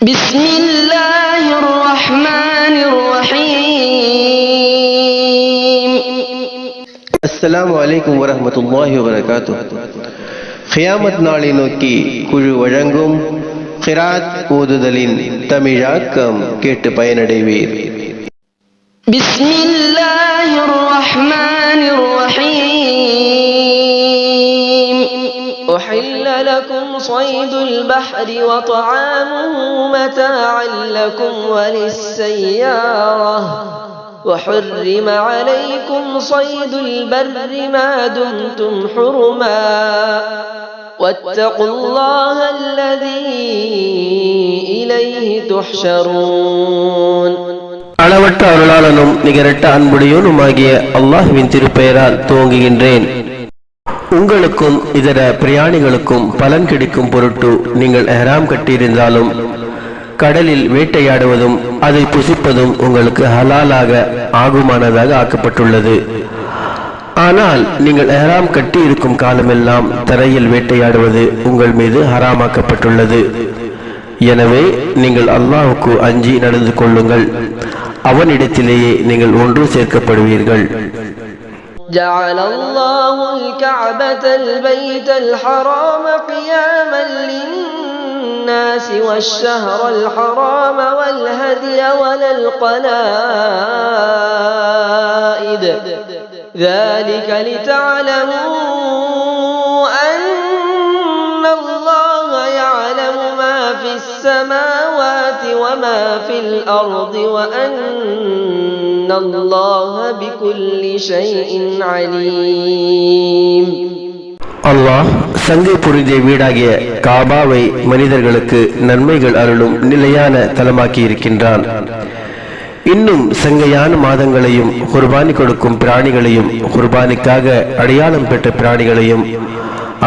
بسم الله الرحمن الرحيم. السلام عليكم ورحمة الله وبركاته. கியாமத் நாளை நோக்கி குழு வழங்கும் கிராத் ஓதுதலின் தமிழாக்கம் கேட்டு பயனடைவீர். بسم الله الرحمن الرحيم. أحل لكم صيد البحر وطعامه متاعا لكم وللسيارة وحرم عليكم صيد البر ما دمتم حرما واتقوا الله الذي إليه تحشرون. அளவற்ற அருளாளனும் நிகரற்ற அன்புடையோனுமாகிய அல்லாஹ்வின் திருப்பெயரால் துவங்குகின்றேன். உங்களுக்கும் இதர பிரயாணிகளுக்கும் பலன் கிடைக்கும் பொருட்டு நீங்கள் எஹ்ராம் கட்டியிருந்தாலும் கடலில் வேட்டையாடுவதும் அதை புசிப்பதும் உங்களுக்கு ஹலாலாக ஆகுமானதாக ஆக்கப்பட்டுள்ளது. ஆனால் நீங்கள் எஹ்ராம் கட்டி இருக்கும் காலமெல்லாம் தரையில் வேட்டையாடுவது உங்கள் மீது ஹராமாக்கப்பட்டுள்ளது. எனவே நீங்கள் அல்லாஹ்வுக்கு அஞ்சி நடந்து கொள்ளுங்கள். அவனிடத்திலேயே நீங்கள் ஒன்று சேர்க்கப்படுவீர்கள். جعل الله الكعبة البيت الحرام قياما للناس والشهر الحرام والهدي والقلائد ذلك لتعلموا أن الله يعلم ما في السماوات وما في الأرض وأن الله بكل شيء عليم. அல்லாஹ் சங்கை பொருந்திய வீடாகிய காபாவை மனிதர்களுக்கு நன்மைகள் அருளும் நிலையான தலமாக்கி இருக்கின்றான். இன்னும் சங்கையான மாதங்களையும் குர்பானி கொடுக்கும் பிராணிகளையும் குர்பானிக்காக அடையாளம் பெற்ற பிராணிகளையும்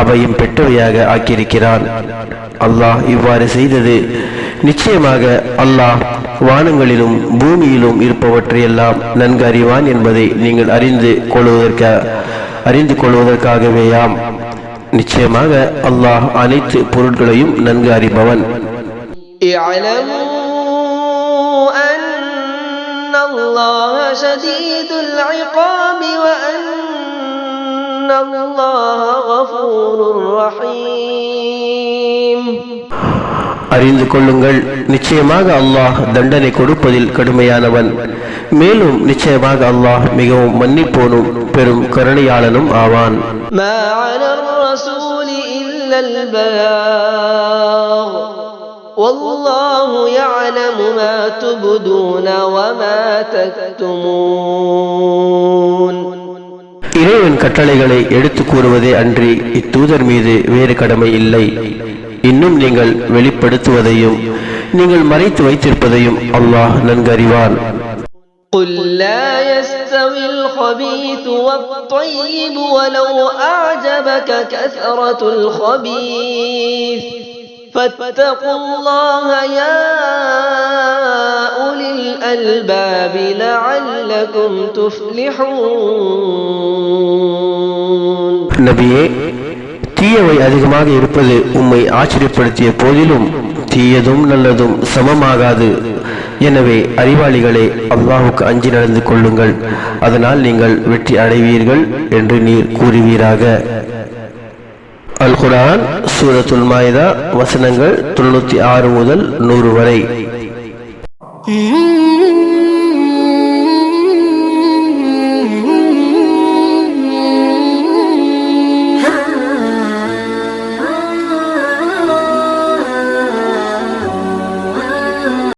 அவையும் பெற்றவையாக ஆக்கியிருக்கிறான். அல்லாஹ் இவ்வாறு செய்தது நிச்சயமாக அல்லாஹ் வானங்களிலும் பூமியிலும் இருப்பவற்றையெல்லாம் நன்கு அறிவான் என்பதை நீங்கள் அறிந்து கொள்வதற்காகவேயாம். நிச்சயமாக அல்லாஹ் அனைத்து பொருட்களையும் நன்கு அறிபவன். அறிந்து கொள்ளுங்கள், நிச்சயமாக அல்லாஹ் தண்டனை கொடுப்பதில் கடுமையானவன். மேலும் நிச்சயமாக அல்லாஹ் மிகவும் மன்னிப்போனும் பெரும் கருணையாளனும் ஆவான். இறைவன் கட்டளைகளை எடுத்து கூறுவதே அன்றி இத்தூதர் மீது வேறு கடமை இல்லை. இன்னும் நீங்கள் வெளிப்படுத்துவதையும் நீங்கள் மறைத்து வைத்திருப்பதையும் அல்லாஹ் நன்கறிவான். قل لا يستوي الخبيث والطيب ولو أعجبك كثرة الخبيث فاتقوا الله يا أولي الألباب لعلكم تفلحون. நபியே, தீயவை அதிகமாக இருப்பது உம்மை ஆச்சரியப்படுத்திய போதிலும் தீயதும் நல்லதும் சமமாகாது. எனவே அறிவாளிகளே, அல்லாஹுக்கு அஞ்சி நடந்து கொள்ளுங்கள், அதனால் நீங்கள் வெற்றி அடைவீர்கள் என்று நீர் கூறுவீராக. அல் குர்ஆன் சூரத்துல் மாயிதா வசனங்கள் 96 முதல் 100 வரை.